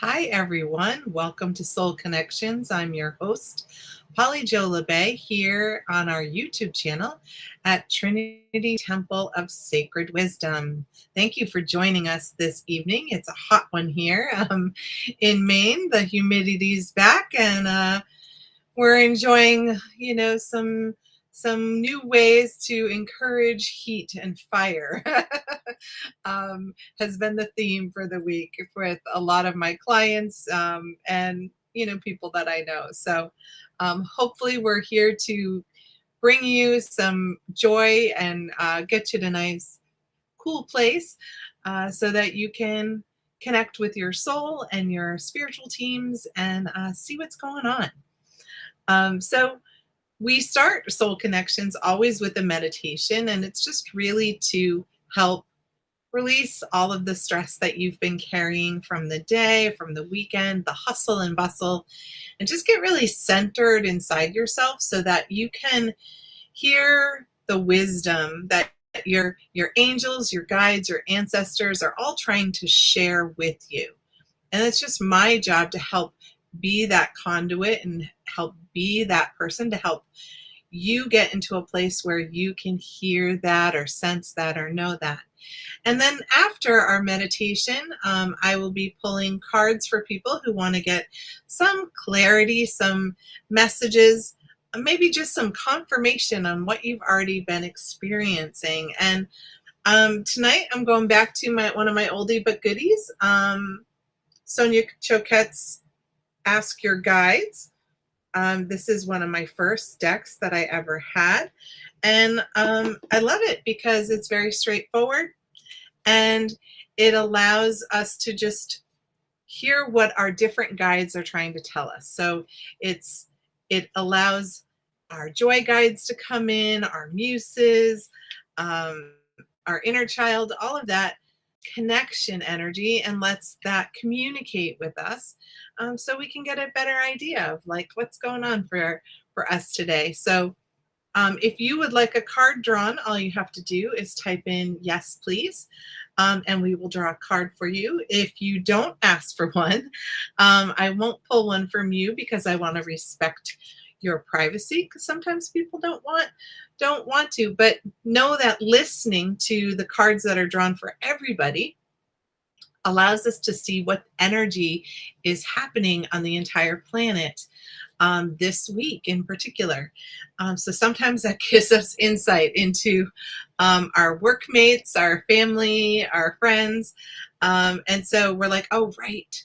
Hi, everyone. Welcome to Soul Connections. I'm your host, Polly Jo Labbe, here on our YouTube channel at Trinity Temple of Sacred Wisdom. Thank you for joining us this evening. It's a hot one here in Maine. The humidity's back, and we're enjoying, some new ways to encourage heat and fire. Has been the theme for the week with a lot of my clients and people that I know. So hopefully we're here to bring you some joy and get you to a nice, cool place so that you can connect with your soul and your spiritual teams and see what's going on. So we start Soul Connections always with a meditation, and it's just really to help release all of the stress that you've been carrying from the day, from the weekend, the hustle and bustle, and just get really centered inside yourself so that you can hear the wisdom that your angels, your guides, your ancestors are all trying to share with you. And it's just my job to help be that conduit and help be that person to help you get into a place where you can hear that or sense that or know that. And then after our meditation, I will be pulling cards for people who want to get some clarity, some messages, maybe just some confirmation on what you've already been experiencing. And tonight I'm going back to one of my oldie but goodies, Sonia Choquette's Ask Your Guides. This is one of my first decks that I ever had. And I love it because it's very straightforward and it allows us to just hear what our different guides are trying to tell us. So it allows our joy guides to come in, our muses, our inner child, all of that connection energy, and lets that communicate with us so we can get a better idea of like what's going on for us today. So if you would like a card drawn, all you have to do is type in yes, please, and we will draw a card for you. If you don't ask for one, I won't pull one from you because I want to respect your privacy, because sometimes people don't want to, but know that listening to the cards that are drawn for everybody allows us to see what energy is happening on the entire planet this week in particular. So sometimes that gives us insight into our workmates, our family, our friends. And so we're like, oh, right.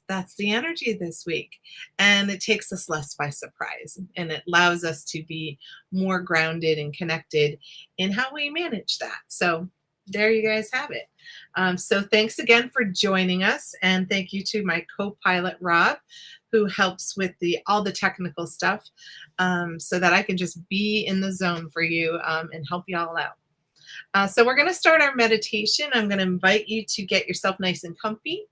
That's the energy this week. And it takes us less by surprise, and it allows us to be more grounded and connected in how we manage that. So there you guys have it. So thanks again for joining us, and thank you to my co-pilot Rob, who helps with all the technical stuff, so that I can just be in the zone for you and help you all out. So we're going to start our meditation. I'm going to invite you to get yourself nice and comfy.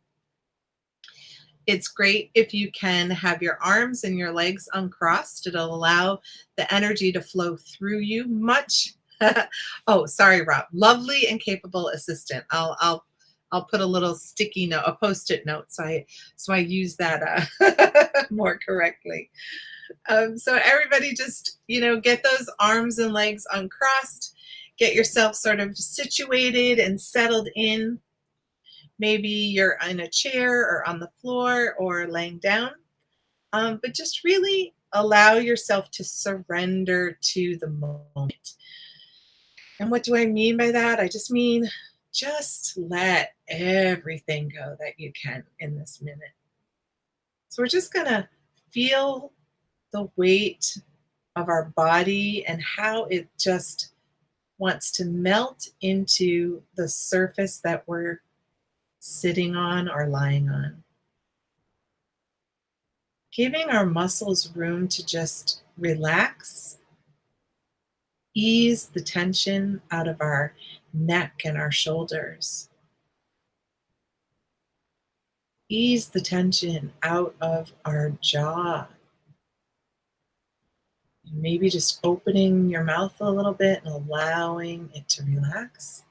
It's great if you can have your arms and your legs uncrossed. It'll allow the energy to flow through you much. Oh, sorry, Rob. Lovely and capable assistant. I'll put a little sticky note, a post-it note, so I use that more correctly. So everybody just, get those arms and legs uncrossed. Get yourself sort of situated and settled in. Maybe you're in a chair or on the floor or laying down, but just really allow yourself to surrender to the moment. And what do I mean by that? I just mean just let everything go that you can in this minute. So we're just going to feel the weight of our body and how it just wants to melt into the surface that we're sitting on or lying on. Giving our muscles room to just relax, ease the tension out of our neck and our shoulders. Ease the tension out of our jaw. Maybe just opening your mouth a little bit and allowing it to relax.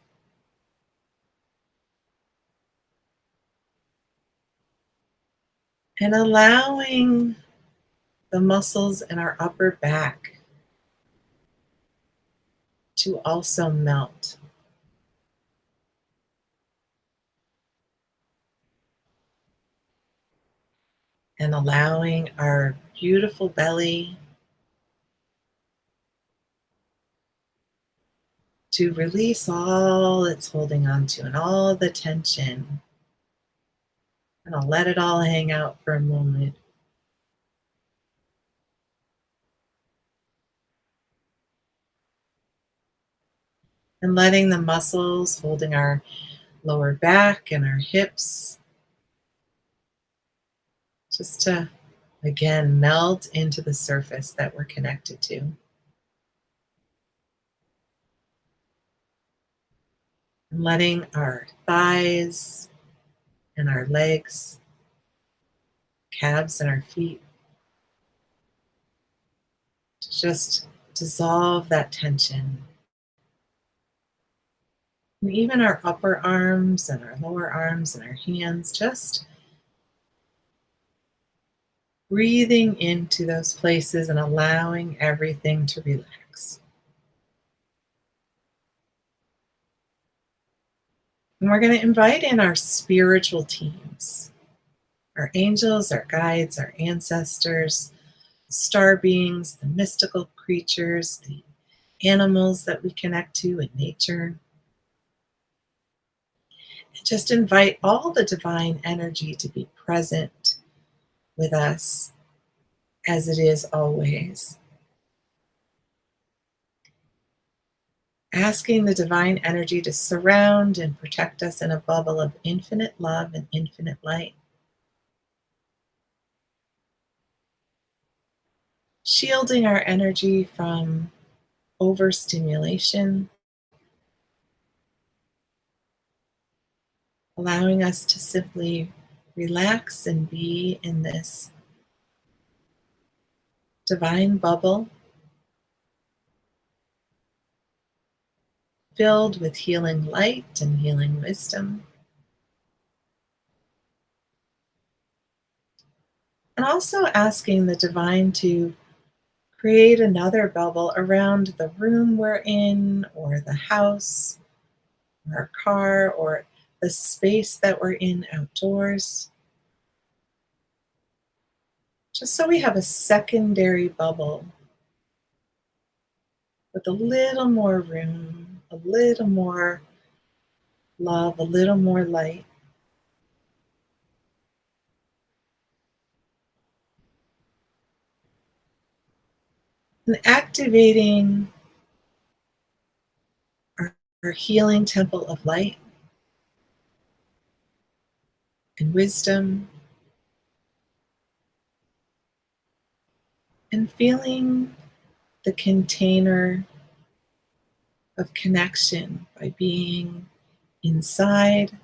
and allowing the muscles in our upper back to also melt, and allowing our beautiful belly to release all it's holding on to and all the tension. And I'll let it all hang out for a moment. And letting the muscles holding our lower back and our hips just to, again, melt into the surface that we're connected to. And letting our thighs and our legs, calves and our feet just dissolve that tension. And even our upper arms and our lower arms and our hands, just breathing into those places and allowing everything to relax. And we're going to invite in our spiritual teams, our angels, our guides, our ancestors, star beings, the mystical creatures, the animals that we connect to in nature. And just invite all the divine energy to be present with us as it is always. Asking the divine energy to surround and protect us in a bubble of infinite love and infinite light. Shielding our energy from overstimulation, allowing us to simply relax and be in this divine bubble filled with healing light and healing wisdom. And also asking the divine to create another bubble around the room we're in, or the house, or our car, or the space that we're in outdoors. Just so we have a secondary bubble with a little more room, a little more love, a little more light. And activating our healing temple of light and wisdom, and feeling the container of connection by being inside,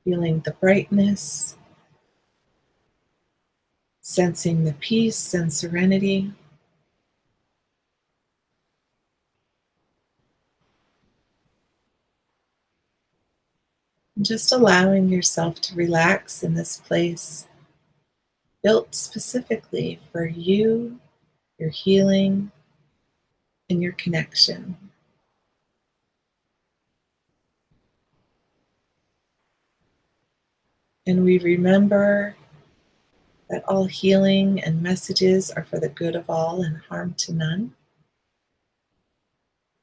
feeling the brightness, sensing the peace and serenity. And just allowing yourself to relax in this place built specifically for you, your healing, and your connection. And we remember that all healing and messages are for the good of all and harm to none,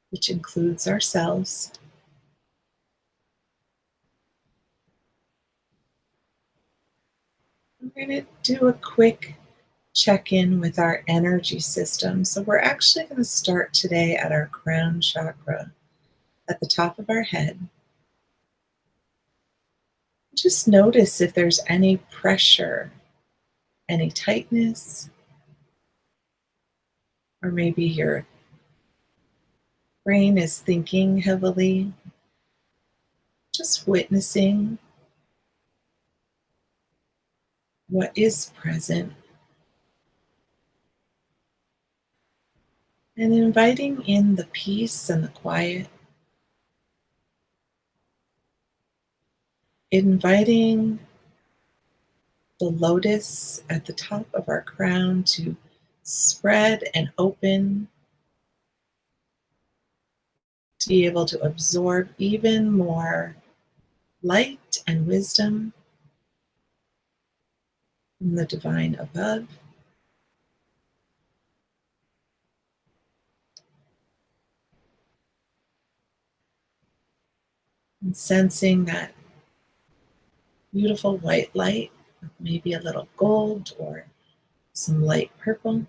which includes ourselves. We're going to do a quick check in with our energy system. So, we're actually going to start today at our crown chakra at the top of our head. Just notice if there's any pressure, any tightness, or maybe your brain is thinking heavily. Just witnessing what is present and inviting in the peace and the quiet, inviting the lotus at the top of our crown to spread and open, to be able to absorb even more light and wisdom from the divine above. And sensing that beautiful white light with maybe a little gold or some light purple.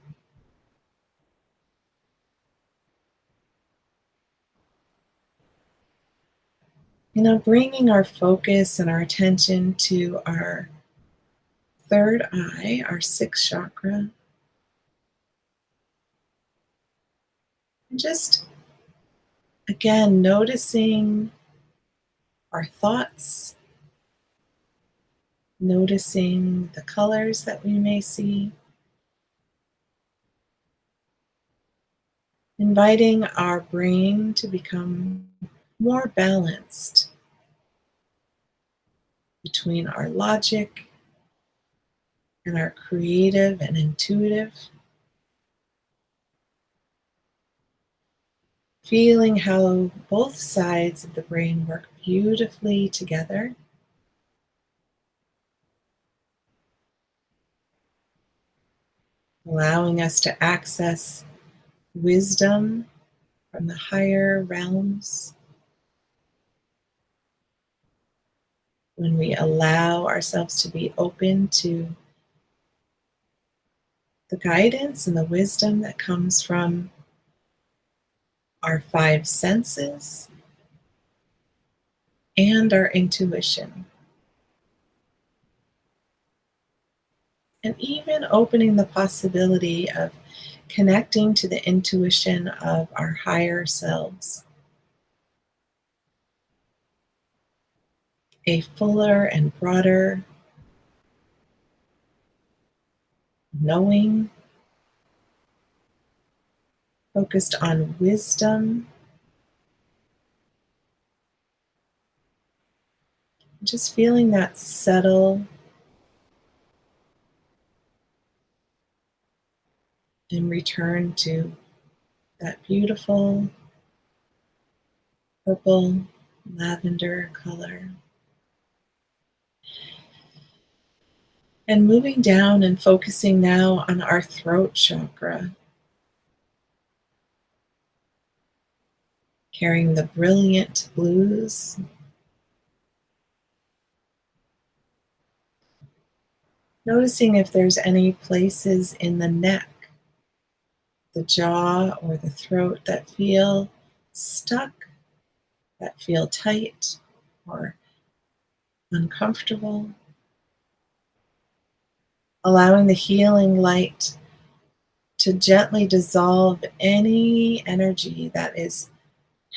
Bringing our focus and our attention to our third eye, our sixth chakra, and just again noticing our thoughts, noticing the colors that we may see, inviting our brain to become more balanced between our logic and our creative and intuitive, feeling how both sides of the brain work beautifully together, allowing us to access wisdom from the higher realms when we allow ourselves to be open to the guidance and the wisdom that comes from our five senses and our intuition. And even opening the possibility of connecting to the intuition of our higher selves, a fuller and broader knowing focused on wisdom, just feeling that settle and return to that beautiful purple lavender color. And moving down and focusing now on our throat chakra, carrying the brilliant blues, noticing if there's any places in the neck, the jaw, or the throat that feel stuck, that feel tight or uncomfortable. Allowing the healing light to gently dissolve any energy that is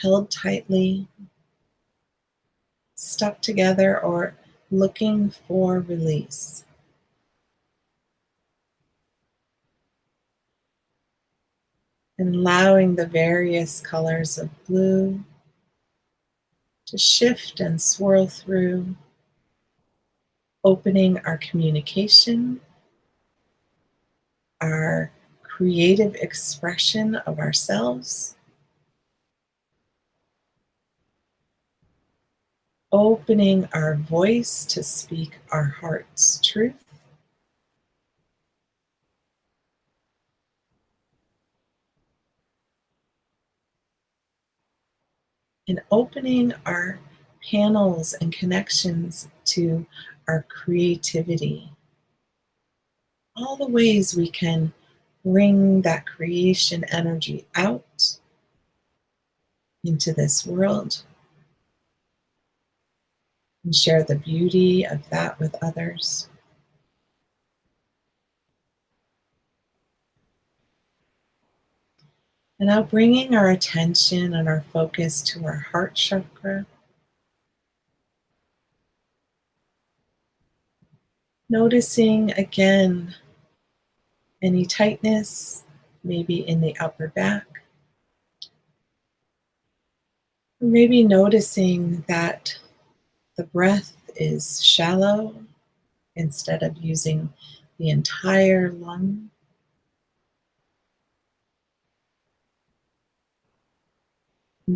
held tightly, stuck together, or looking for release. And allowing the various colors of blue to shift and swirl through, opening our communication, our creative expression of ourselves, opening our voice to speak our heart's truth, and opening our panels and connections to our creativity. All the ways we can bring that creation energy out into this world and share the beauty of that with others. And now bringing our attention and our focus to our heart chakra, noticing again any tightness, maybe in the upper back, or maybe noticing that the breath is shallow instead of using the entire lung.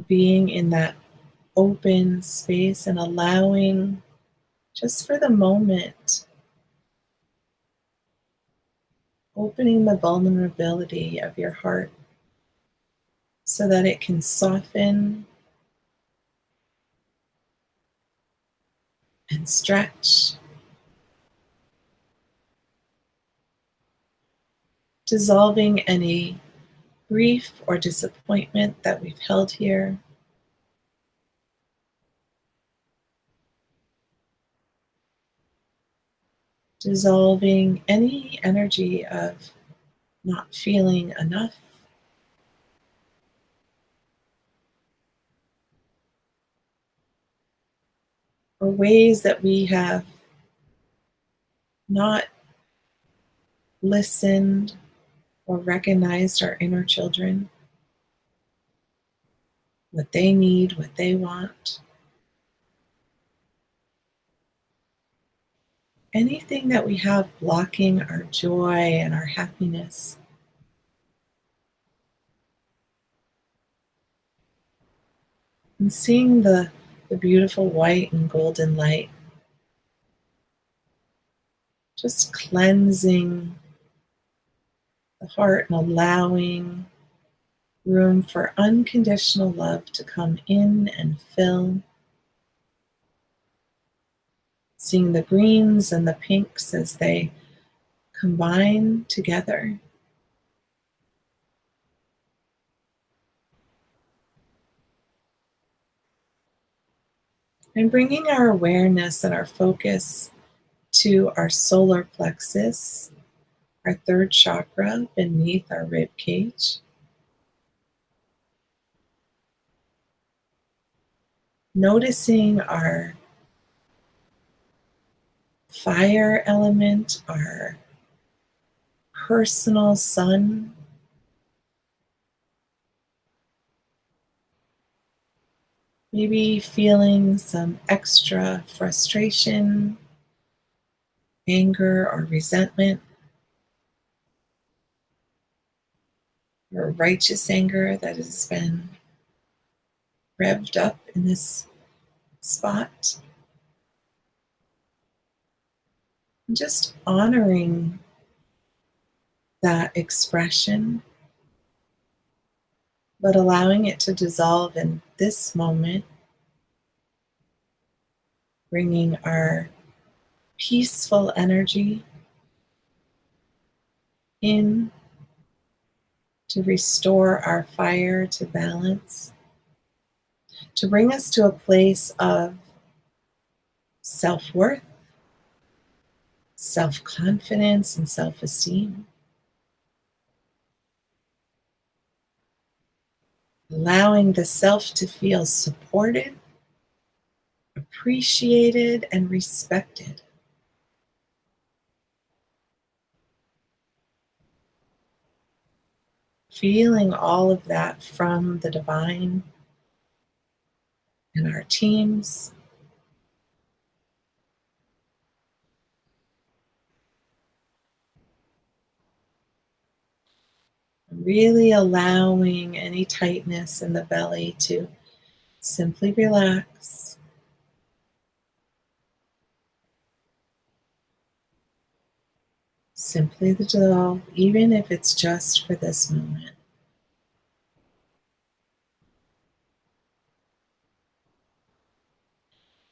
Being in that open space and allowing, just for the moment, opening the vulnerability of your heart so that it can soften and stretch, dissolving any grief or disappointment that we've held here, dissolving any energy of not feeling enough, or ways that we have not listened or recognized our inner children, what they need, what they want. Anything that we have blocking our joy and our happiness. And seeing the beautiful white and golden light, just cleansing the heart and allowing room for unconditional love to come in and fill. Seeing the greens and the pinks as they combine together. And bringing our awareness and our focus to our solar plexus, our third chakra beneath our rib cage. Noticing our fire element, our personal sun. Maybe feeling some extra frustration, anger, or resentment, or righteous anger that has been revved up in this spot. And just honoring that expression, but allowing it to dissolve in this moment, bringing our peaceful energy in to restore our fire to balance, to bring us to a place of self-worth, self-confidence, and self-esteem. Allowing the self to feel supported, appreciated, and respected. Feeling all of that from the divine and our teams. Really allowing any tightness in the belly to simply relax. Simply dissolve, even if it's just for this moment.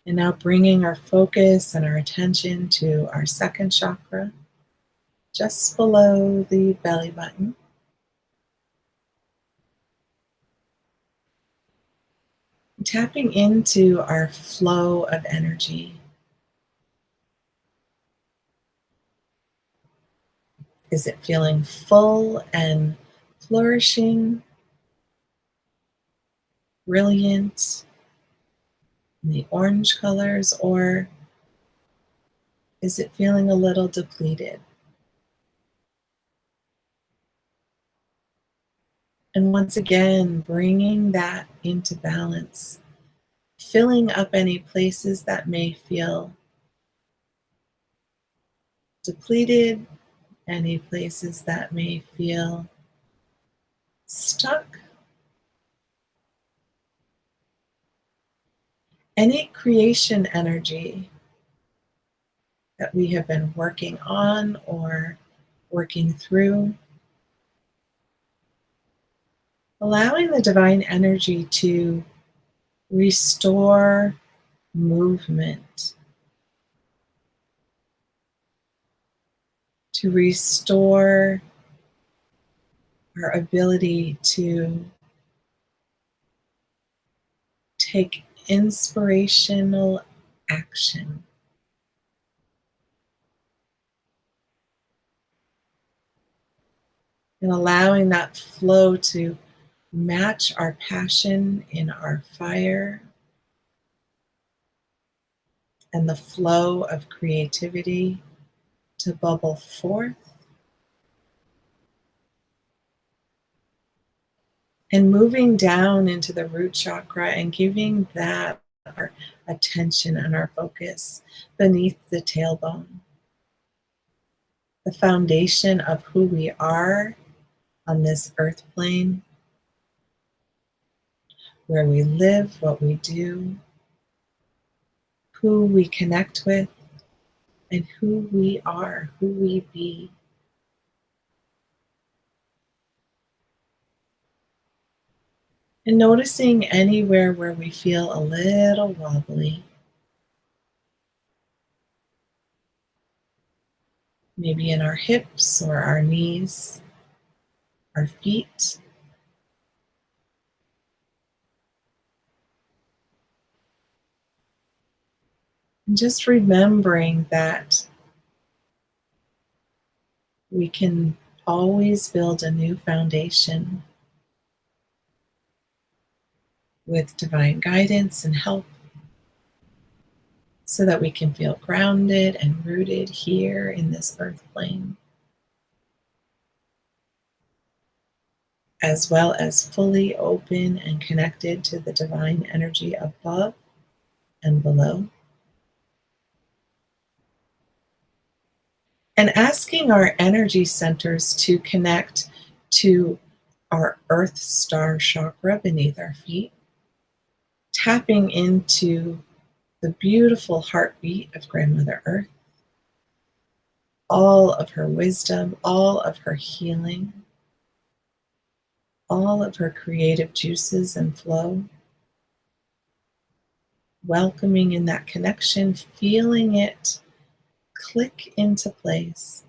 And now bringing our focus and our attention to our second chakra, just below the belly button. Tapping into our flow of energy. Is it feeling full and flourishing, brilliant, in the orange colors, or is it feeling a little depleted? And once again, bringing that into balance, filling up any places that may feel depleted, any places that may feel stuck, any creation energy that we have been working on or working through, allowing the divine energy to restore movement, to restore our ability to take inspirational action, and allowing that flow to match our passion in our fire and the flow of creativity to bubble forth, and moving down into the root chakra and giving that our attention and our focus beneath the tailbone, the foundation of who we are on this earth plane, where we live, what we do, who we connect with, and who we are, who we be. And noticing anywhere where we feel a little wobbly, maybe in our hips or our knees, our feet. And just remembering that we can always build a new foundation with divine guidance and help so that we can feel grounded and rooted here in this earth plane, as well as fully open and connected to the divine energy above and below. And asking our energy centers to connect to our earth star chakra beneath our feet, tapping into the beautiful heartbeat of Grandmother Earth, all of her wisdom, all of her healing, all of her creative juices and flow, welcoming in that connection, feeling it click into place.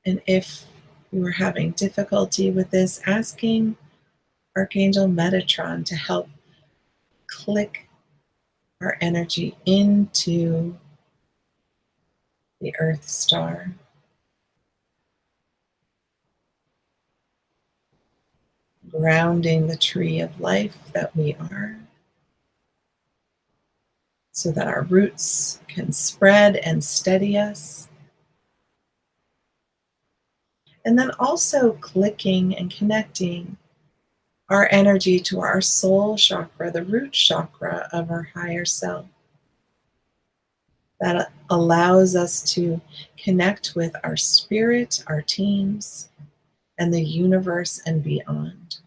And if you are having difficulty with this, asking Archangel Metatron to help click our energy into the Earth Star, grounding the tree of life that we are, so that our roots can spread and steady us. And then also clicking and connecting our energy to our soul chakra, the root chakra of our higher self. That allows us to connect with our spirit, our teams, and the universe and beyond.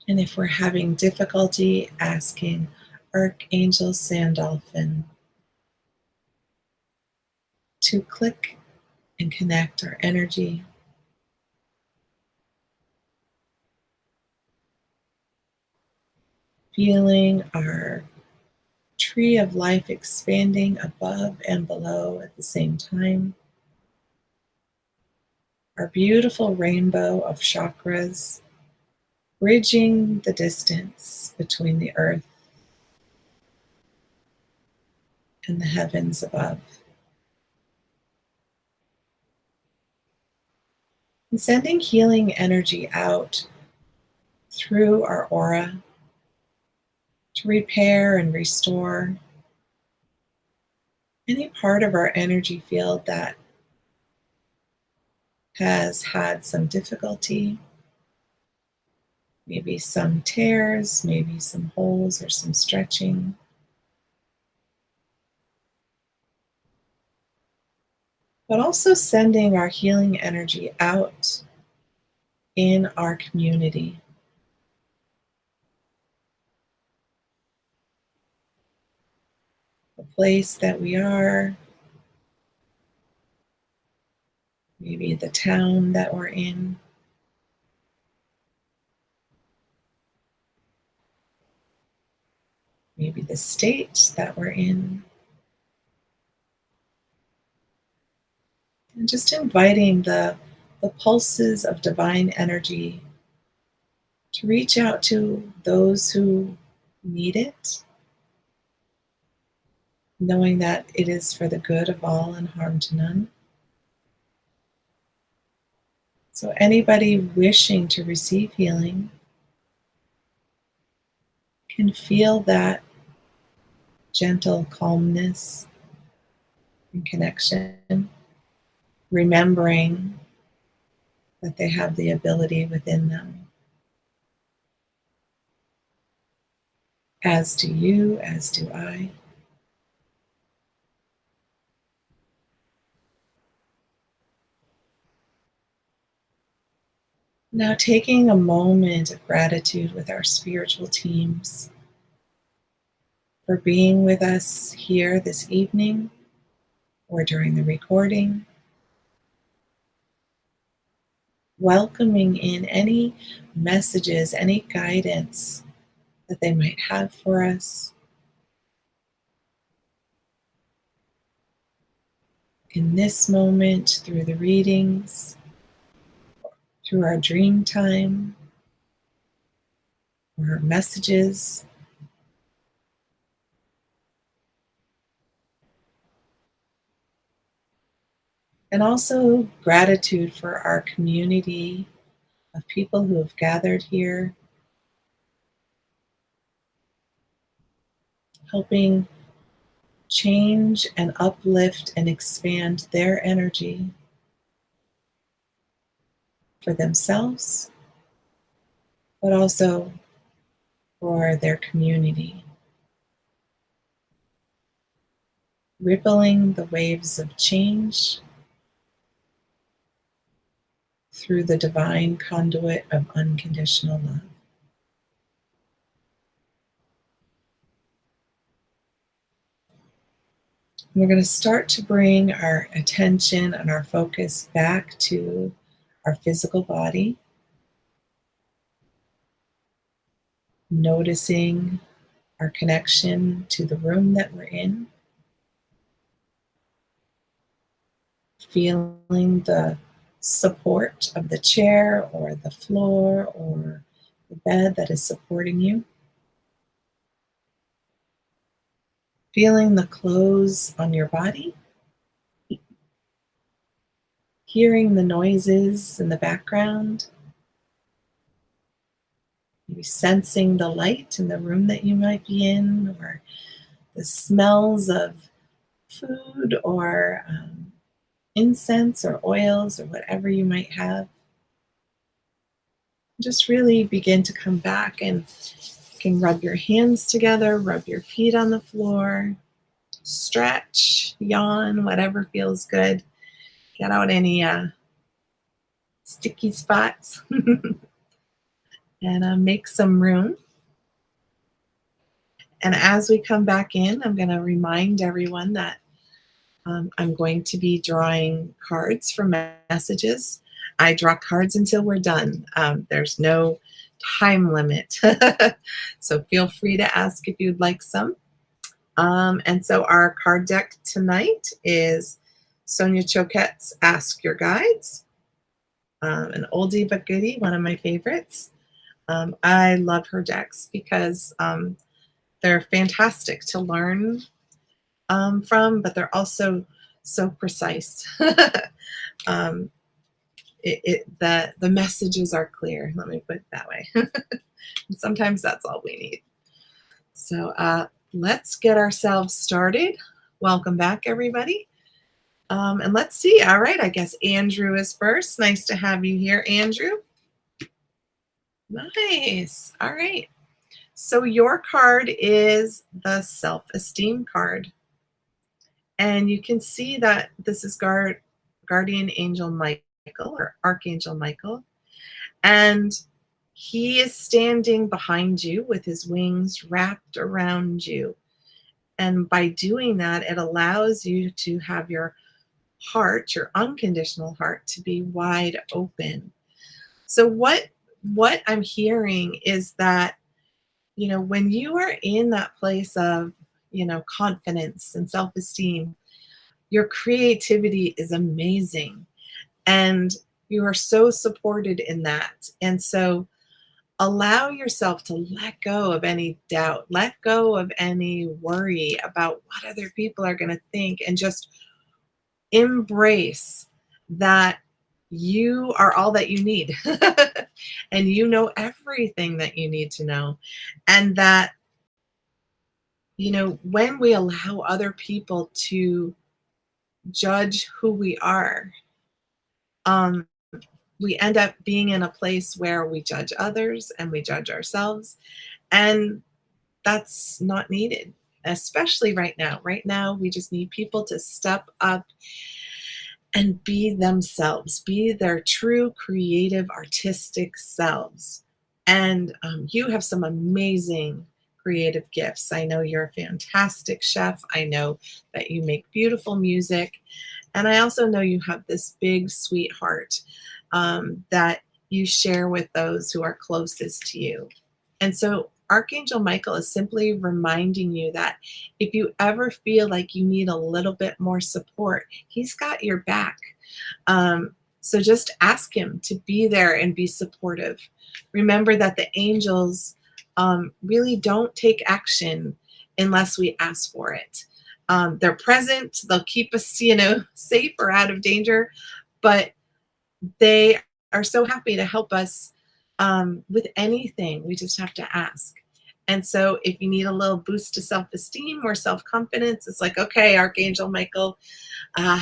And if we're having difficulty, asking Archangel Sandalphon to click and connect our energy, feeling our tree of life expanding above and below at the same time. Our beautiful rainbow of chakras bridging the distance between the earth and the heavens above. And sending healing energy out through our aura to repair and restore any part of our energy field that has had some difficulty, maybe some tears, maybe some holes or some stretching. But also sending our healing energy out in our community, the place that we are, maybe the town that we're in, maybe the state that we're in, and just inviting the pulses of divine energy to reach out to those who need it, knowing that it is for the good of all and harm to none. So, anybody wishing to receive healing can feel that gentle calmness and connection, remembering that they have the ability within them. As do you, as do I. Now, taking a moment of gratitude with our spiritual teams for being with us here this evening or during the recording, welcoming in any messages, any guidance that they might have for us in this moment through the readings, through our dream time, or our messages. And also gratitude for our community of people who have gathered here, helping change and uplift and expand their energy for themselves, but also for their community. Rippling the waves of change through the divine conduit of unconditional love. We're going to start to bring our attention and our focus back to our physical body, noticing our connection to the room that we're in, feeling the support of the chair or the floor or the bed that is supporting you, feeling the clothes on your body, hearing the noises in the background, maybe sensing the light in the room that you might be in, or the smells of food or incense or oils or whatever you might have. Just really begin to come back, and you can rub your hands together, rub your feet on the floor, stretch, yawn, whatever feels good. Get out any sticky spots and make some room. And as we come back in, I'm going to remind everyone that I'm going to be drawing cards for messages. I draw cards until we're done. There's no time limit. So feel free to ask if you'd like some. And so our card deck tonight is Sonia Choquette's Ask Your Guides, an oldie but goodie, one of my favorites. I love her decks because they're fantastic to learn from, but they're also so precise. um, the messages are clear. Let me put it that way. Sometimes that's all we need. So let's get ourselves started. Welcome back, everybody. And let's see. All right, I guess Andrew is first. Nice to have you here, Andrew. Nice. All right. So your card is the self-esteem card. And you can see that this is guardian angel Michael or archangel Michael. And he is standing behind you with his wings wrapped around you. And by doing that, it allows you to have your heart, your unconditional heart, to be wide open. So what I'm hearing is that, when you are in that place of, confidence and self-esteem, your creativity is amazing and you are so supported in that. And so allow yourself to let go of any doubt, let go of any worry about what other people are going to think, and just embrace that you are all that you need and you know everything that you need to know. And that, when we allow other people to judge who we are, um, we end up being in a place where we judge others and we judge ourselves. And that's not needed, especially right now. Right now, we just need people to step up and be themselves, be their true creative, artistic selves. And you have some amazing creative gifts. I know you're a fantastic chef. I know that you make beautiful music. And I also know you have this big, sweet heart that you share with those who are closest to you. And so Archangel Michael is simply reminding you that if you ever feel like you need a little bit more support, he's got your back. So just ask him to be there and be supportive. Remember that the angels really don't take action unless we ask for it. They're present, they'll keep us, safe or out of danger, but they are so happy to help us with anything. We just have to ask. And so if you need a little boost to self-esteem or self-confidence, it's like, okay, Archangel Michael, uh,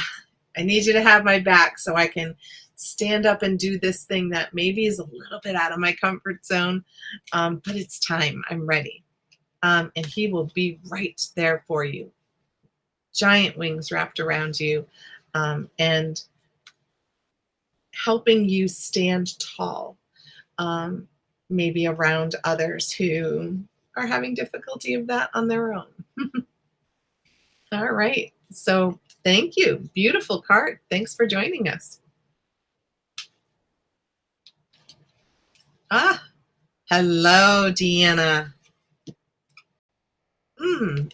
I need you to have my back so I can stand up and do this thing that maybe is a little bit out of my comfort zone, but it's time. I'm ready. And he will be right there for you. Giant wings wrapped around you, and helping you stand tall, um, maybe around others who are having difficulty of that on their own. All right. So thank you. Beautiful card. Thanks for joining us. Ah, hello, Deanna.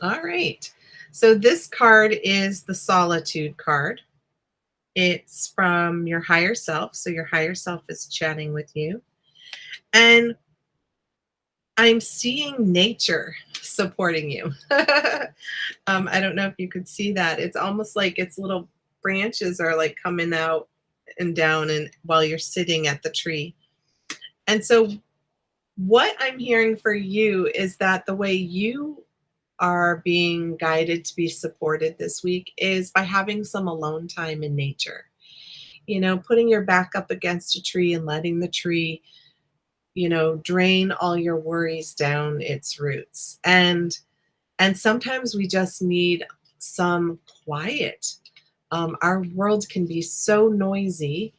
All right. So this card is the Solitude card. It's from your higher self. So your higher self is chatting with you. And I'm seeing nature supporting you. I don't know if you could see that. It's almost like its little branches are like coming out and down, and while you're sitting at the tree. And so what I'm hearing for you is that the way you are being guided to be supported this week is by having some alone time in nature. Putting your back up against a tree and letting the tree, drain all your worries down its roots. And sometimes we just need some quiet. Our world can be so noisy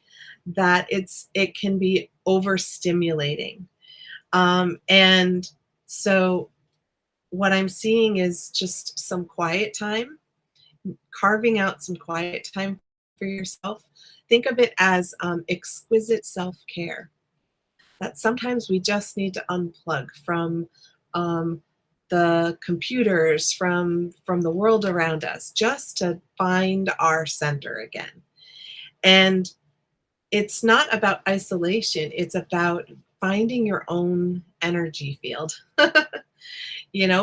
that it can be overstimulating. And so what I'm seeing is just some quiet time, carving out some quiet time for yourself. Think of it as exquisite self-care. That sometimes we just need to unplug from um, the computers, from the world around us, just to find our center again. And it's not about isolation, it's about finding your own energy field.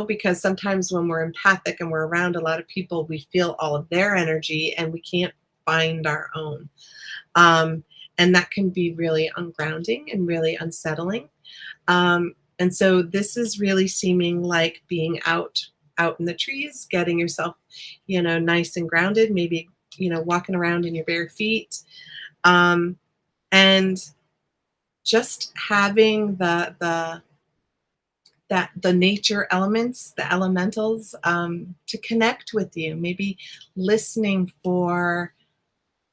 Because sometimes when we're empathic and we're around a lot of people, we feel all of their energy and we can't find our own. And that can be really ungrounding and really unsettling. And so this is really seeming like being out in the trees, getting yourself, nice and grounded, maybe, walking around in your bare feet. And just having the nature elements, the elementals, to connect with you, maybe listening for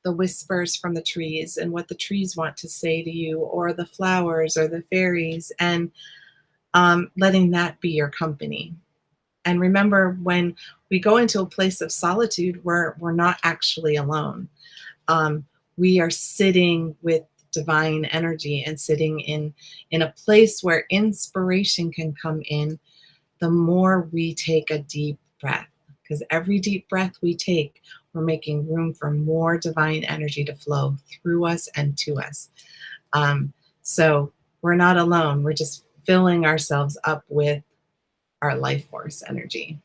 the whispers from the trees and what the trees want to say to you, or the flowers or the fairies, and letting that be your company. And remember, when we go into a place of solitude, we're not actually alone. Um, we are sitting with divine energy and sitting in a place where inspiration can come in the more we take a deep breath. Because every deep breath we take, we're making room for more divine energy to flow through us and to us. Um, so we're not alone. We're just filling ourselves up with our life force energy.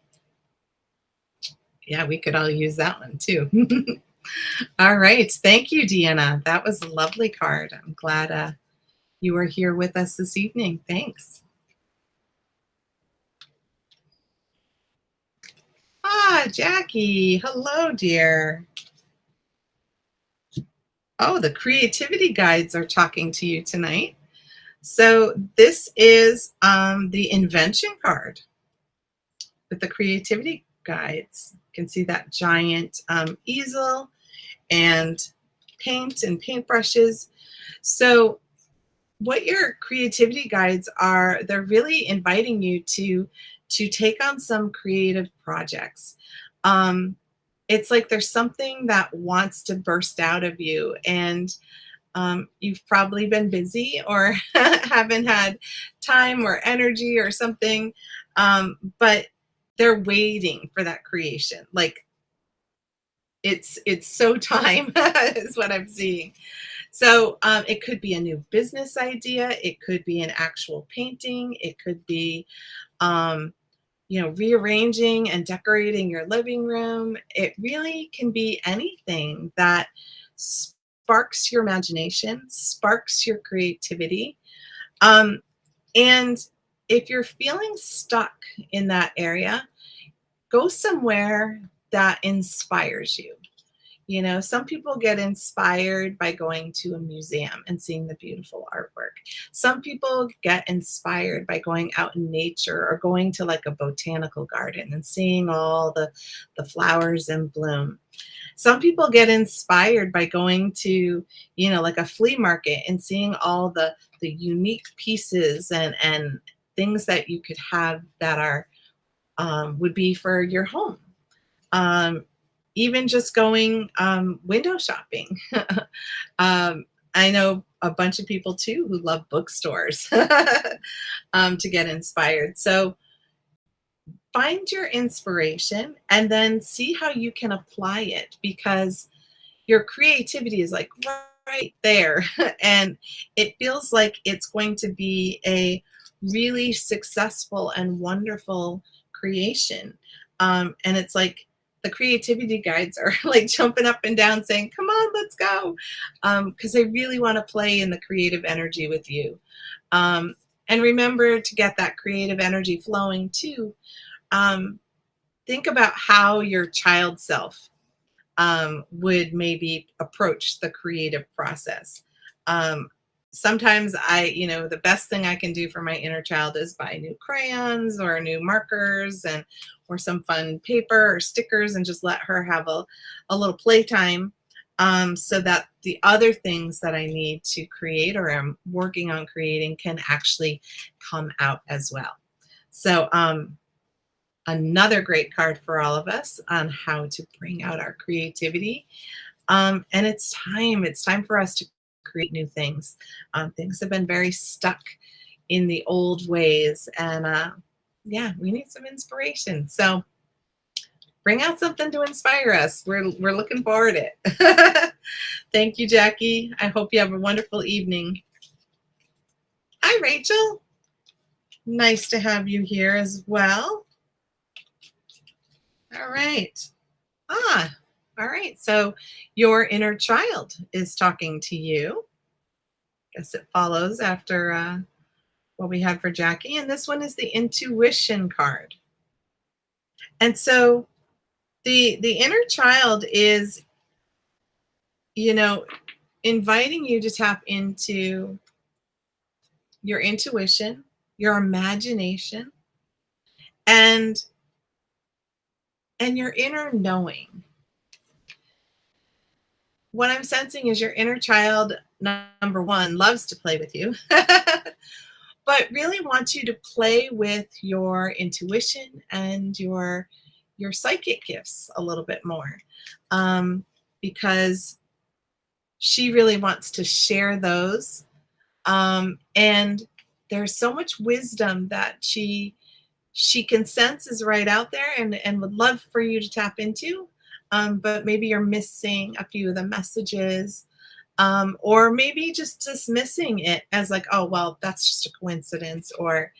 Yeah, we could all use that one too. All right. Thank you, Deanna. That was a lovely card. I'm glad you were here with us this evening. Thanks. Ah, Jackie. Hello, dear. Oh, the creativity guides are talking to you tonight. So this is the invention card with the creativity guides. You can see that giant easel and paint and paintbrushes. So what your creativity guides are, they're really inviting you to take on some creative projects. Um, it's like there's something that wants to burst out of you, and you've probably been busy or haven't had time or energy or something, but they're waiting for that creation. Like it's so time is what I'm seeing. So it could be a new business idea. It could be an actual painting. It could be, um, rearranging and decorating your living room. It really can be anything that sparks your imagination, sparks your creativity. Um, and if you're feeling stuck in that area, go somewhere that inspires you. Some people get inspired by going to a museum and seeing the beautiful artwork. Some people get inspired by going out in nature or going to like a botanical garden and seeing all the flowers in bloom. Some people get inspired by going to, like a flea market and seeing all the unique pieces and things that you could have that are would be for your home. Um, Even just going window shopping. I know a bunch of people too who love bookstores to get inspired. So find your inspiration and then see how you can apply it, because your creativity is like right there. And it feels like it's going to be a really successful and wonderful creation. And it's like the creativity guides are like jumping up and down saying, come on, let's go. Because they really want to play in the creative energy with you. Um, and remember to get that creative energy flowing too. Um, think about how your child self would maybe approach the creative process. Um, Sometimes the best thing I can do for my inner child is buy new crayons or new markers and or some fun paper or stickers and just let her have a little playtime, so that the other things that I need to create or am working on creating can actually come out as well. So another great card for all of us on how to bring out our creativity. And it's time for us to create new things. Things have been very stuck in the old ways, and yeah, we need some inspiration. So bring out something to inspire us. We're looking forward to it. Thank you, Jackie. I hope you have a wonderful evening. Hi, Rachel. Nice to have you here as well. All right. Ah, all right. So your inner child is talking to you. Guess it follows after what we had for Jackie. And this one is the intuition card. And so the inner child is, you know, inviting you to tap into your intuition, your imagination, and your inner knowing. What I'm sensing is your inner child, number one, loves to play with you, but really wants you to play with your intuition and your psychic gifts a little bit more, because she really wants to share those. And there's so much wisdom that she can sense is right out there, and would love for you to tap into. But maybe you're missing a few of the messages, or maybe just dismissing it as like, oh, well, that's just a coincidence, or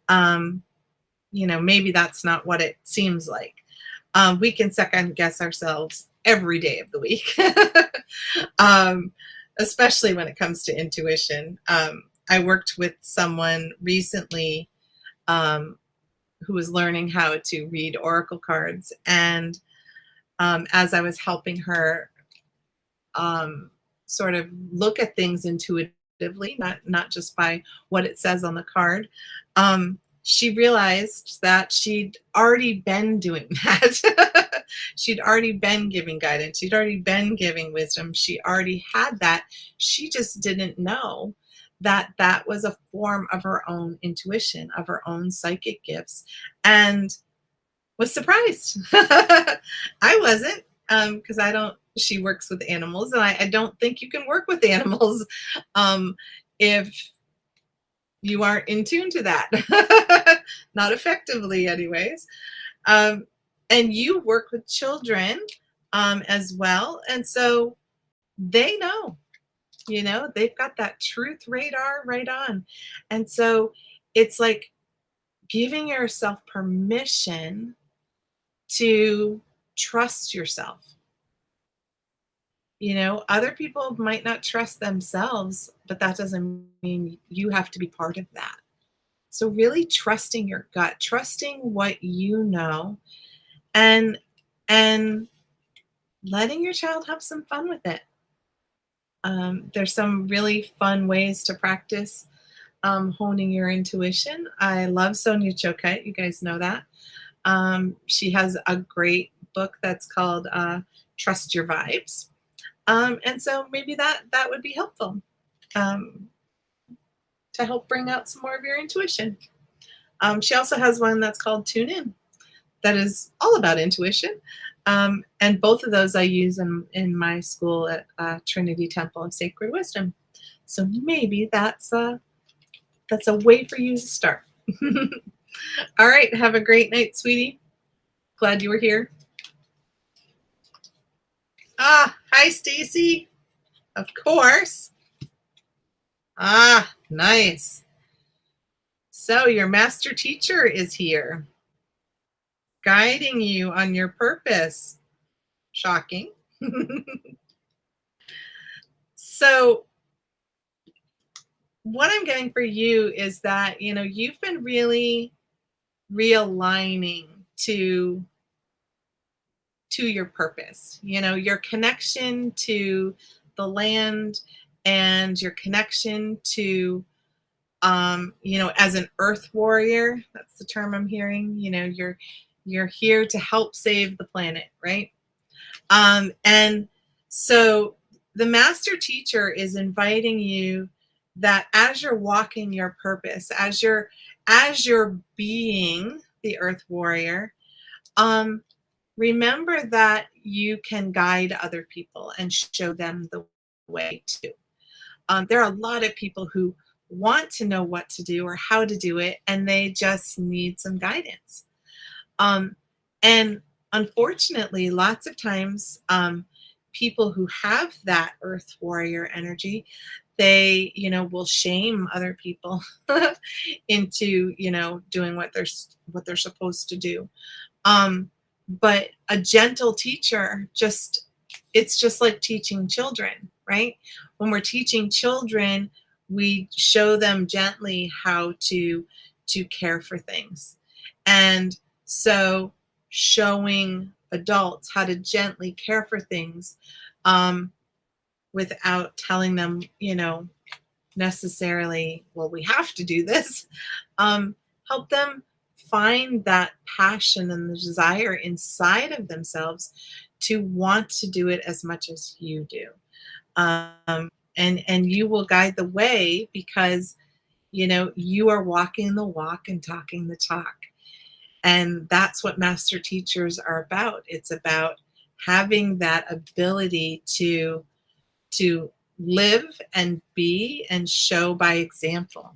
um, maybe that's not what it seems like. We can second guess ourselves every day of the week, um, especially when it comes to intuition. I worked with someone recently, um, who was learning how to read oracle cards, and as I was helping her sort of look at things intuitively, not just by what it says on the card, she realized that she'd already been doing that. She'd already been giving guidance. She'd already been giving wisdom. She already had that. She just didn't know that that was a form of her own intuition, of her own psychic gifts, and was surprised. I wasn't, because I don't. She works with animals, and I don't think you can work with animals if you aren't in tune to that. Not effectively, anyways. Um, and you work with children as well, and so they know. They've got that truth radar right on, and so it's like giving yourself permission to trust yourself. Other people might not trust themselves, but that doesn't mean you have to be part of that. So really trusting your gut, trusting what you know, and and letting your child have some fun with it. There's some really fun ways to practice honing your intuition. I love Sonia Choquette. You guys know that. She has a great book that's called Trust Your Vibes. And so maybe that would be helpful, um, to help bring out some more of your intuition. She also has one that's called Tune In, that is all about intuition. And both of those I use in my school at Trinity Temple of Sacred Wisdom. So maybe that's a way for you to start. All right, have a great night, sweetie. Glad you were here. Hi, Stacy. Of course. Nice. So your master teacher is here, guiding you on your purpose. Shocking. So what I'm getting for you is that, you've been really realigning to your purpose, your connection to the land, and your connection to, as an earth warrior. That's the term I'm hearing. You're here to help save the planet, right? And so the master teacher is inviting you that as you're walking your purpose, as you're being the earth warrior, remember that you can guide other people and show them the way too. There are a lot of people who want to know what to do or how to do it, and they just need some guidance. And unfortunately, lots of times, people who have that earth warrior energy, they, will shame other people into, doing what they're supposed to do. But a gentle teacher, it's just like teaching children, right? When we're teaching children, we show them gently how to care for things. And so showing adults how to gently care for things, without telling them, necessarily, well, we have to do this. Um, Help them find that passion and the desire inside of themselves to want to do it as much as you do. And you will guide the way because you are walking the walk and talking the talk. And that's what master teachers are about. It's about having that ability to live and be and show by example.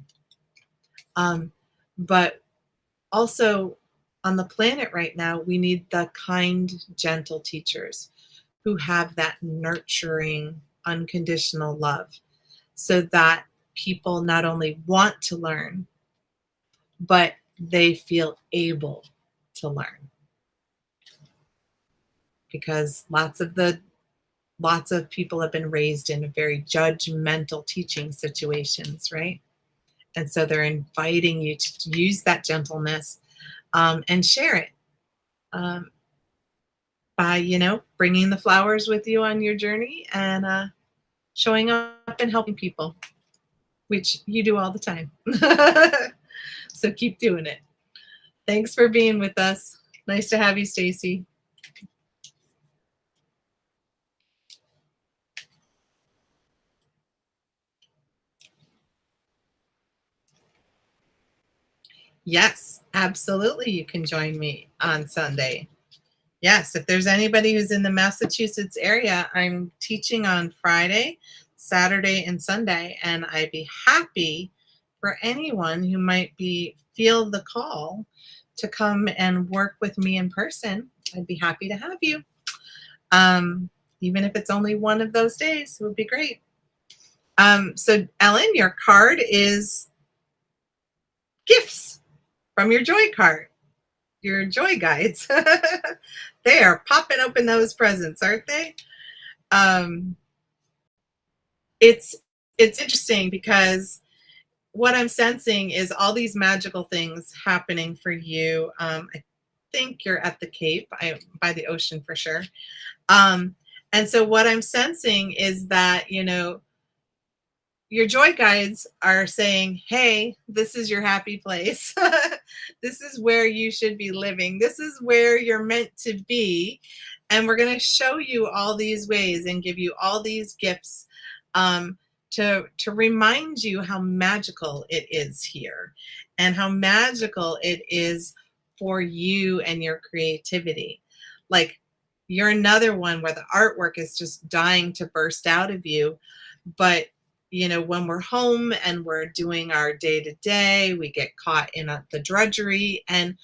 Um, but also on the planet right now, we need the kind, gentle teachers who have that nurturing, unconditional love so that people not only want to learn, but they feel able to learn. Because lots of people have been raised in very judgmental teaching situations, right? And so they're inviting you to use that gentleness and share it um, by, bringing the flowers with you on your journey and showing up and helping people, which you do all the time. So keep doing it. Thanks for being with us. Nice to have you, Stacy. Yes, absolutely. You can join me on Sunday. Yes, if there's anybody who's in the Massachusetts area, I'm teaching on Friday, Saturday, and Sunday, and I'd be happy for anyone who might be feel the call to come and work with me in person. I'd be happy to have you. Um, Even if it's only one of those days, it would be great. So Ellen, your card is gifts from your joy card, your joy guides. They are popping open those presents, aren't they? Um, it's it's interesting because what I'm sensing is all these magical things happening for you. I think you're at the Cape, by the ocean for sure. And so what I'm sensing is that your joy guides are saying, hey, this is your happy place. This is where you should be living. This is where you're meant to be. And we're going to show you all these ways and give you all these gifts um, to remind you how magical it is here and how magical it is for you and your creativity. Like, you're another one where the artwork is just dying to burst out of you. But when we're home and we're doing our day to day, we get caught in the drudgery. And,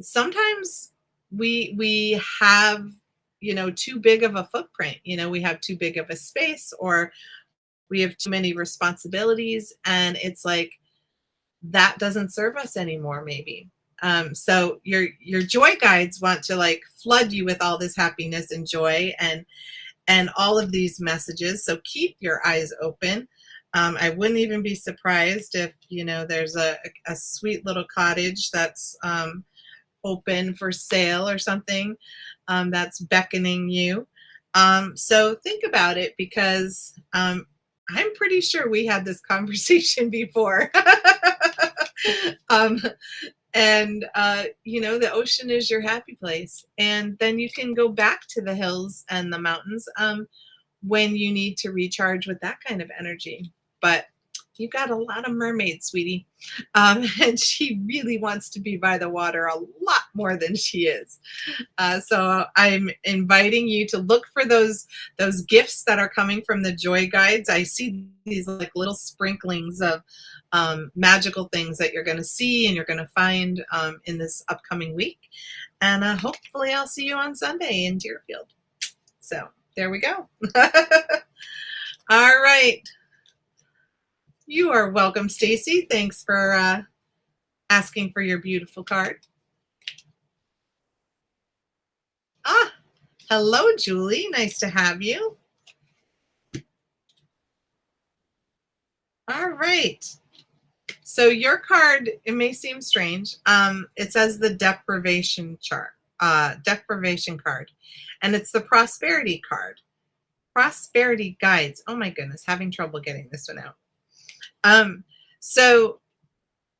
sometimes we have, too big of a footprint. We have too big of a space, or we have too many responsibilities. And it's like, that doesn't serve us anymore, maybe. So your joy guides want to like flood you with all this happiness and joy and all of these messages. So keep your eyes open. I wouldn't even be surprised if, there's a sweet little cottage that's open for sale or something that's beckoning you. So think about it because I'm pretty sure we had this conversation before. um, and the ocean is your happy place, and then you can go back to the hills and the mountains when you need to recharge with that kind of energy. But you've got a lot of mermaids, sweetie, and she really wants to be by the water a lot more than she is. So I'm inviting you to look for those gifts that are coming from the joy guides. I see these like little sprinklings of magical things that you're going to see and you're going to find in this upcoming week. And hopefully I'll see you on Sunday in Deerfield. So there we go. All right. You are welcome, Stacy. Thanks for asking for your beautiful card. Ah, hello, Julie. Nice to have you. All right. So your card, it may seem strange. It says the deprivation chart, deprivation card, and it's the prosperity card. prosperity guides. Oh my goodness, having trouble getting this one out. Um, so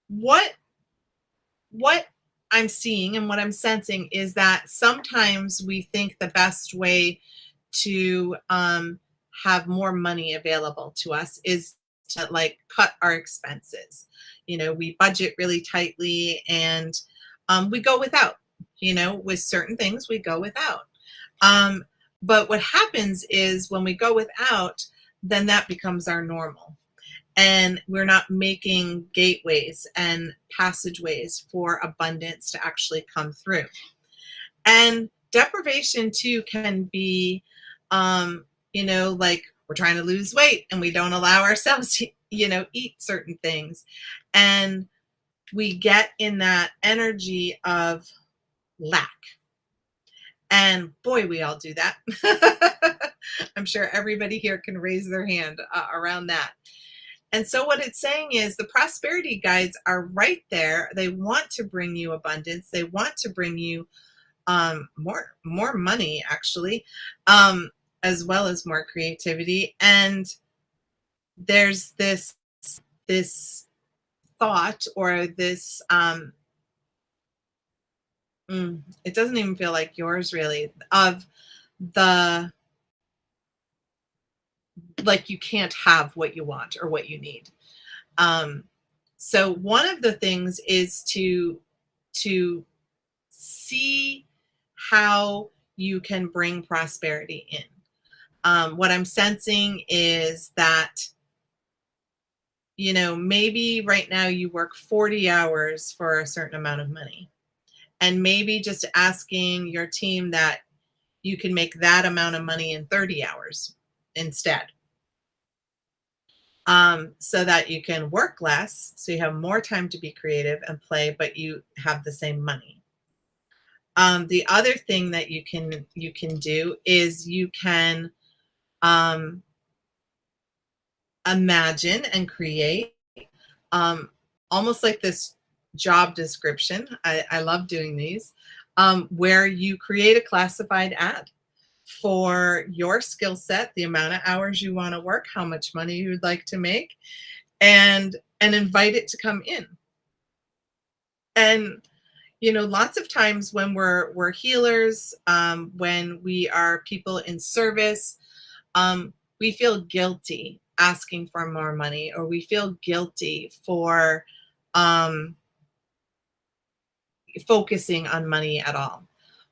what what I'm seeing and what I'm sensing is that sometimes we think the best way to have more money available to us is to like cut our expenses. We budget really tightly and we go without. With certain things, we go without. Um, but what happens is when we go without, then that becomes our normal and we're not making gateways and passageways for abundance to actually come through. And deprivation too can be, like we're trying to lose weight and we don't allow ourselves to, eat certain things. And we get in that energy of lack. And boy, we all do that. I'm sure everybody here can raise their hand around that. And so what it's saying is the prosperity guides are right there. They want to bring you abundance. They want to bring you more money, actually, as well as more creativity. And there's this thought or this it doesn't even feel like yours really of the like you can't have what you want or what you need. Um, so one of the things is to see how you can bring prosperity in. What I'm sensing is that, maybe right now you work 40 hours for a certain amount of money. And maybe just asking your team that you can make that amount of money in 30 hours instead. So that you can work less, so you have more time to be creative and play, but you have the same money. The other thing that you can do is you can imagine and create um, almost like this job description. I love doing these, where you create a classified ad for your skill set, the amount of hours you want to work, how much money you'd like to make, and invite it to come in. And lots of times when we're healers, when we are people in service, we feel guilty asking for more money, or we feel guilty for um, focusing on money at all.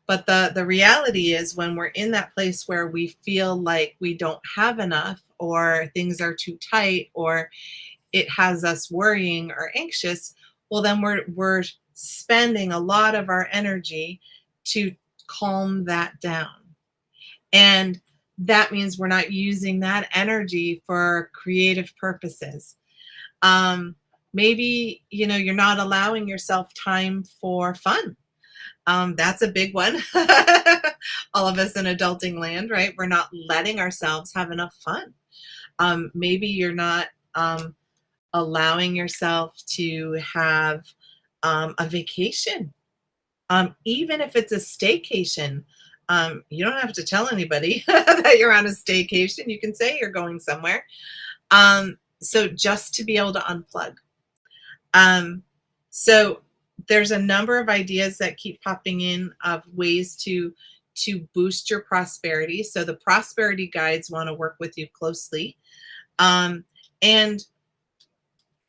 But the reality is when we're in that place where we feel like we don't have enough, or things are too tight, or it has us worrying or anxious, well, then we're spending a lot of our energy to calm that down. And that means we're not using that energy for creative purposes. Maybe, you're not allowing yourself time for fun. That's a big one. All of us in adulting land, right? We're not letting ourselves have enough fun. Maybe you're not allowing yourself to have a vacation, even if it's a staycation. You don't have to tell anybody that you're on a staycation. You can say you're going somewhere. So just to be able to unplug. So there's a number of ideas that keep popping in of ways to boost your prosperity. So the prosperity guides want to work with you closely. And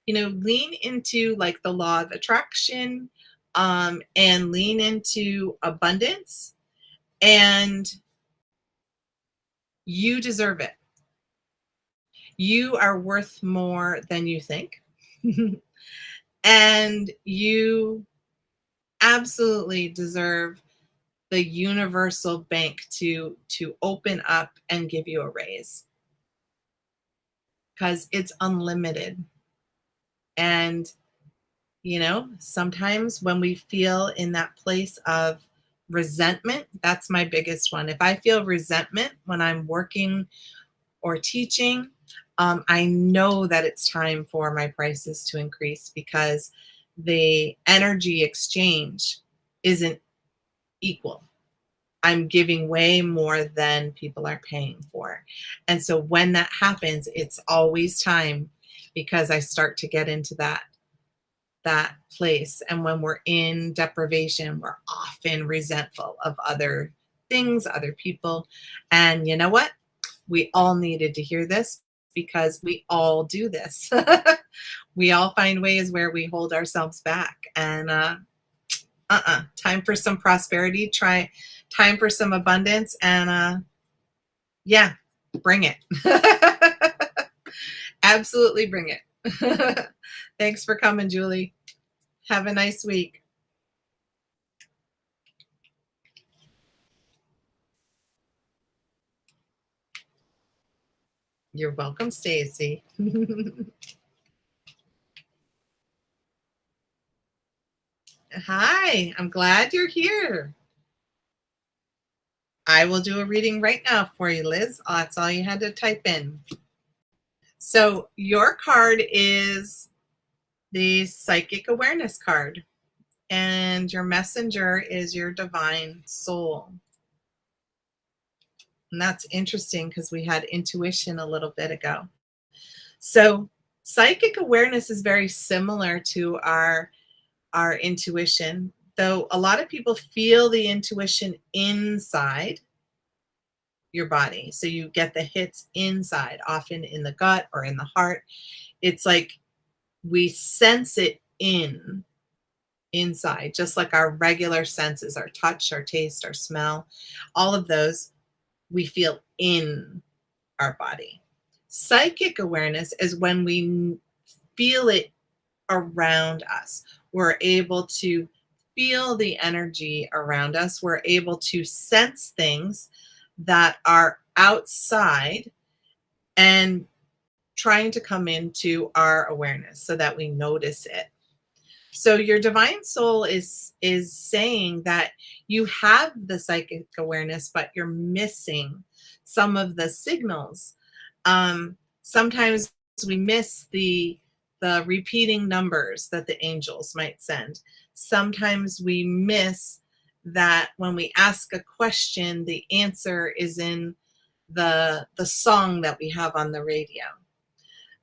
lean into like the law of attraction, and lean into abundance, and you deserve it. You are worth more than you think. And you absolutely deserve the universal bank to open up and give you a raise, because it's unlimited. And sometimes when we feel in that place of resentment, that's my biggest one. If I feel resentment when I'm working or teaching, I know that it's time for my prices to increase, because the energy exchange isn't equal. I'm giving way more than people are paying for. And so when that happens, it's always time because I start to get into that place. And when we're in deprivation, we're often resentful of other things, other people. And you know what? We all needed to hear this because we all do this. We all find ways where we hold ourselves back. And time for some prosperity. Time for some abundance. And yeah, bring it. Absolutely bring it. Thanks for coming, Julie. Have a nice week. You're welcome, Stacy. Hi, I'm glad you're here. I will do a reading right now for you, Liz. That's all you had to type in. So, your card is the Psychic Awareness card, and your messenger is your divine soul. And that's interesting because we had intuition a little bit ago. So, psychic awareness is very similar to our intuition, though a lot of people feel the intuition inside your body. So you get the hits inside, often in the gut or in the heart. It's like we sense it inside, just like our regular senses, our touch, our taste, our smell, all of those we feel in our body. Psychic awareness is when we feel it around us. We're able to feel the energy around us. We're able to sense things that are outside and trying to come into our awareness so that we notice it. So your divine soul is saying that you have the psychic awareness, but you're missing some of the signals. Sometimes we miss the repeating numbers that the angels might send. Sometimes we miss that when we ask a question, the answer is in the song that we have on the radio.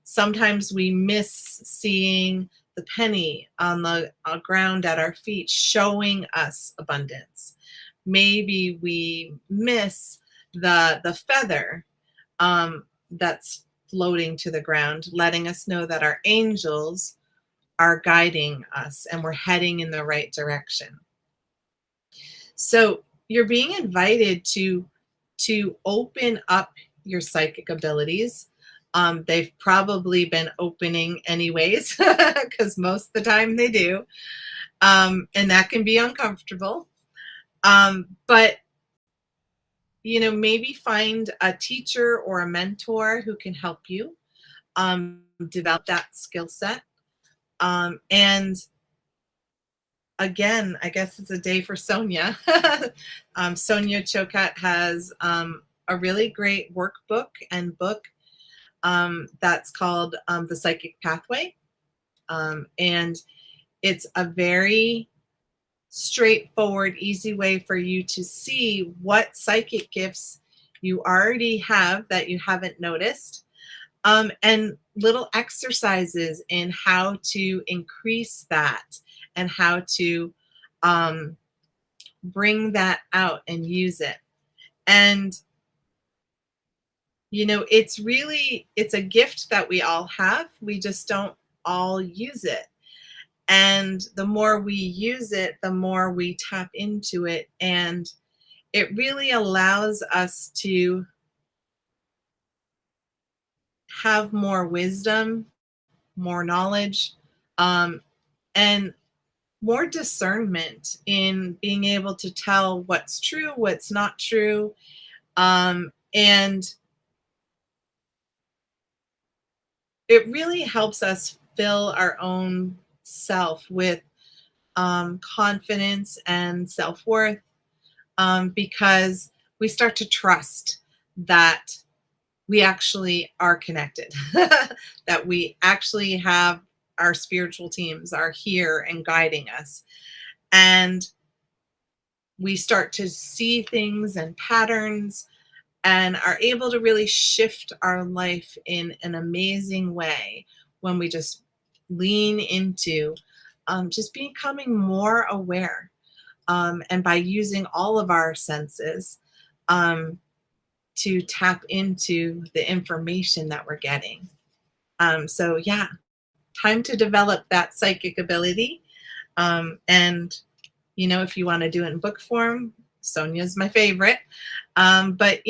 Sometimes we miss seeing the penny on the ground at our feet showing us abundance. Maybe we miss the feather that's floating to the ground, letting us know that our angels are guiding us and we're heading in the right direction. So you're being invited to open up your psychic abilities. They've probably been opening anyways, because most of the time they do. And that can be uncomfortable. But maybe find a teacher or a mentor who can help you develop that skill set. And again, I guess it's a day for Sonia. Sonia Chokat has a really great workbook and book that's called The Psychic Pathway. And it's a very straightforward, easy way for you to see what psychic gifts you already have that you haven't noticed, and little exercises in how to increase that and how to bring that out and use it. And it's a gift that we all have. We just don't all use it. And the more we use it, the more we tap into it. And it really allows us to have more wisdom, more knowledge, and more discernment in being able to tell what's true, what's not true. And it really helps us fill our own self with confidence and self-worth, because we start to trust that we actually are connected, that we actually have our spiritual teams are here and guiding us. And we start to see things and patterns and are able to really shift our life in an amazing way when we just lean into just becoming more aware. And by using all of our senses um, to tap into the information that we're getting. So, yeah, time to develop that psychic ability. And, if you want to do it in book form, Sonia's my favorite. But,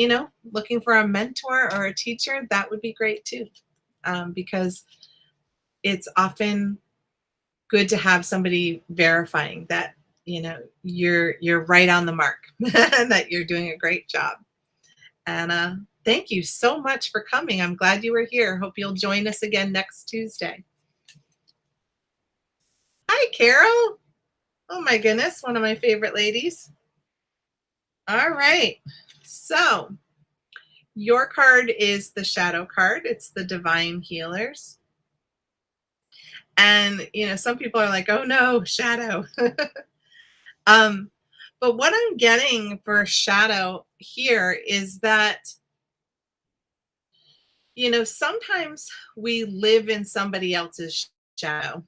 looking for a mentor or a teacher, that would be great too. Because it's often good to have somebody verifying that, you're right on the mark and that you're doing a great job. And thank you so much for coming. I'm glad you were here. Hope you'll join us again next Tuesday. Hi, Carol. Oh my goodness, one of my favorite ladies. All right. So, your card is the shadow card. It's the divine healers. And, some people are like, "Oh no, shadow." um but what I'm getting for shadow here is that, sometimes we live in somebody else's shadow.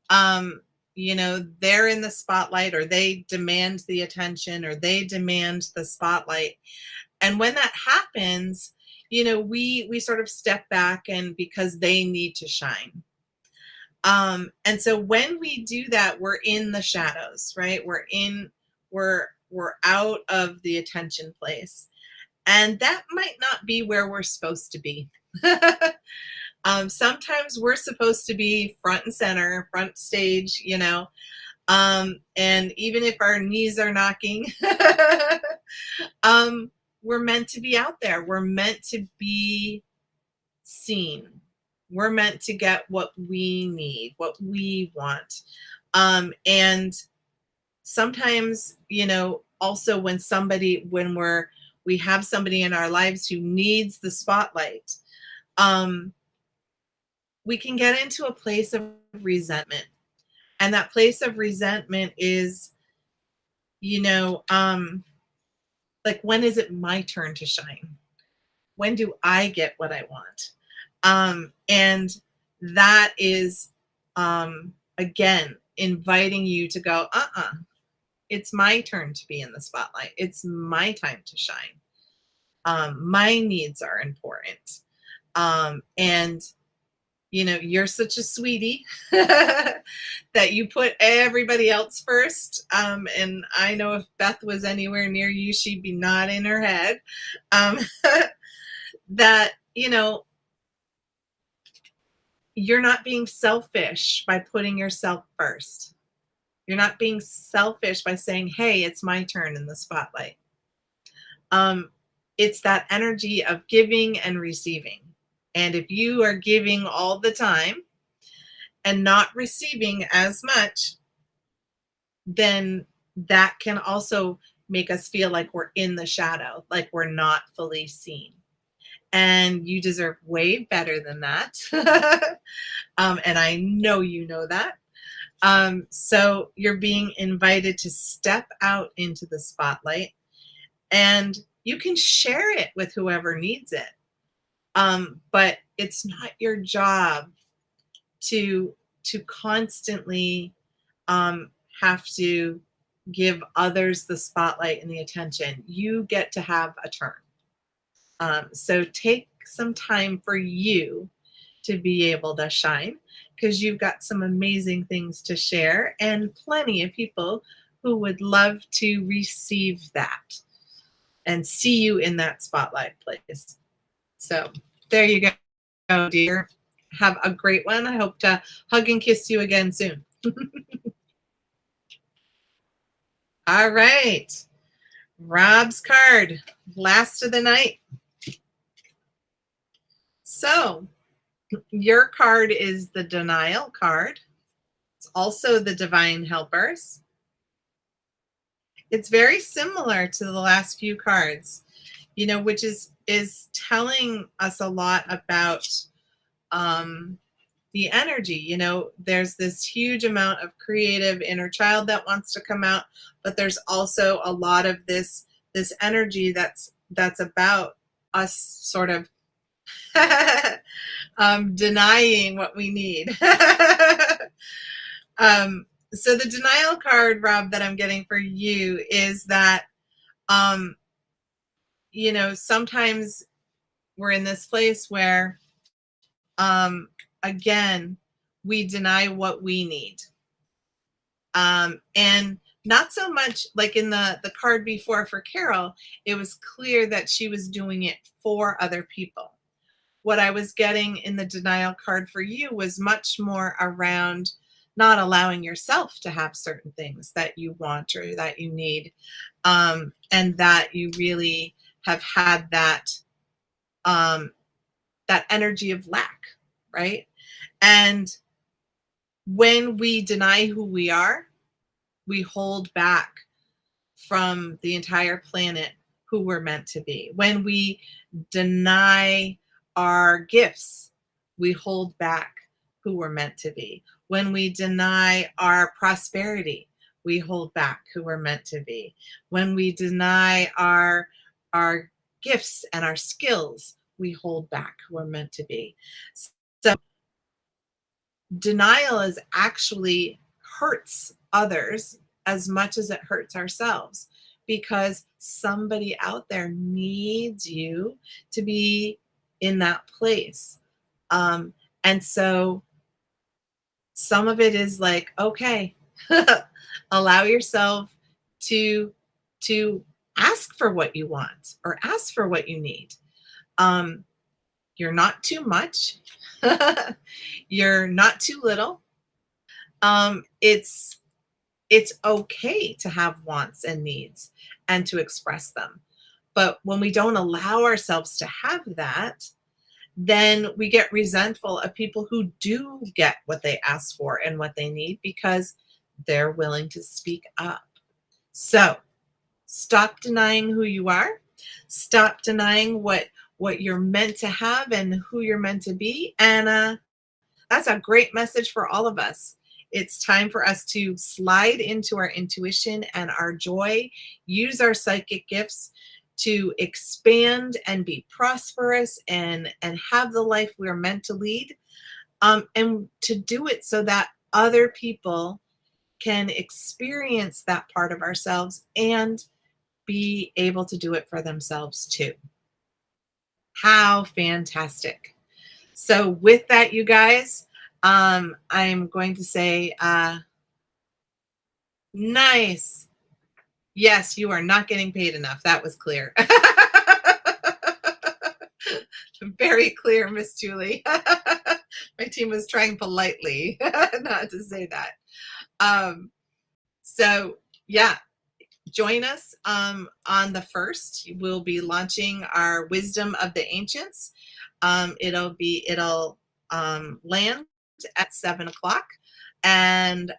Um they're in the spotlight, or they demand the attention, or they demand the spotlight. And when that happens, we sort of step back, and because they need to shine. And so when we do that, we're in the shadows, right? We're out of the attention place. And that might not be where we're supposed to be. Sometimes we're supposed to be front and center, front stage, and even if our knees are knocking, we're meant to be out there. We're meant to be seen. We're meant to get what we need, what we want. And sometimes, also when we have somebody in our lives who needs the spotlight, we can get into a place of resentment. And that place of resentment is, like, when is it my turn to shine? When do I get what I want? And that is, again, inviting you to go, it's my turn to be in the spotlight. It's my time to shine. My needs are important. And you're such a sweetie that you put everybody else first. And I know if Beth was anywhere near you, she'd be nodding her head. That, you're not being selfish by putting yourself first. You're not being selfish by saying, hey, it's my turn in the spotlight. It's that energy of giving and receiving. And if you are giving all the time and not receiving as much, then that can also make us feel like we're in the shadow, like we're not fully seen. And you deserve way better than that. And I know you know that. So you're being invited to step out into the spotlight, and you can share it with whoever needs it. But it's not your job to constantly have to give others the spotlight and the attention. You get to have a turn. So take some time for you to be able to shine, because you've got some amazing things to share and plenty of people who would love to receive that and see you in that spotlight place. So there you go, dear. Have a great one. I hope to hug and kiss you again soon. All right. Rob's card, last of the night. So your card is the denial card. It's also the divine helpers. It's very similar to the last few cards, which is telling us a lot about the energy. There's this huge amount of creative inner child that wants to come out, but there's also a lot of this energy that's about us sort of denying what we need. So the denial card, Rob, that I'm getting for you is that, sometimes we're in this place where, again, we deny what we need. And not so much like in the card before for Carol, it was clear that she was doing it for other people. What I was getting in the denial card for you was much more around not allowing yourself to have certain things that you want or that you need, and that you really have had that energy of lack, right? And when we deny who we are, we hold back from the entire planet who we're meant to be. When we deny our gifts, we hold back who we're meant to be. When we deny our prosperity, we hold back who we're meant to be. When we deny our gifts and our skills, we hold back who we're meant to be. So denial is actually hurts others as much as it hurts ourselves, because somebody out there needs you to be in that place. And so some of it is like, okay, allow yourself to ask for what you want or ask for what you need. You're not too much. You're not too little. It's okay to have wants and needs and to express them. But when we don't allow ourselves to have that, then we get resentful of people who do get what they ask for and what they need because they're willing to speak up. So stop denying who you are. Stop denying what you're meant to have and who you're meant to be. And that's a great message for all of us. It's time for us to slide into our intuition and our joy, use our psychic gifts to expand and be prosperous and have the life we're meant to lead, and to do it so that other people can experience that part of ourselves and be able to do it for themselves too. How fantastic. So with that, you guys, I'm going to say, nice. Yes, you are not getting paid enough. That was clear. Very clear, Miss Julie. My team was trying politely not to say that. So yeah, join us on the 1st. We'll be launching our Wisdom of the Ancients. It'll land at 7:00, and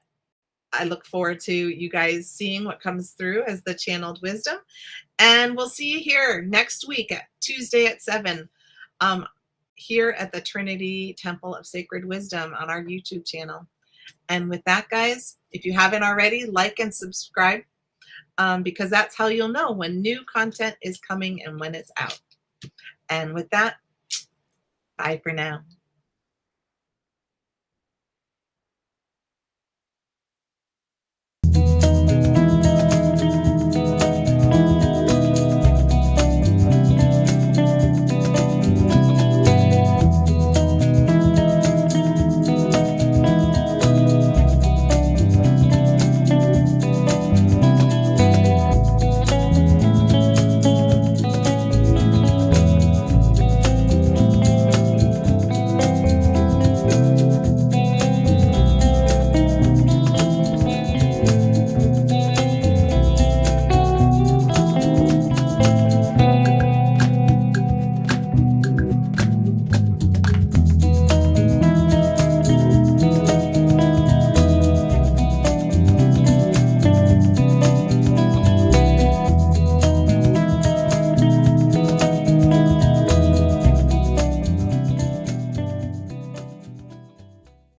I look forward to you guys seeing what comes through as the channeled wisdom. And we'll see you here next week at Tuesday at 7, here at the Trinity Temple of Sacred Wisdom on our YouTube channel. And with that, guys, if you haven't already, like and subscribe, because that's how you'll know when new content is coming and when it's out. And with that, bye for now.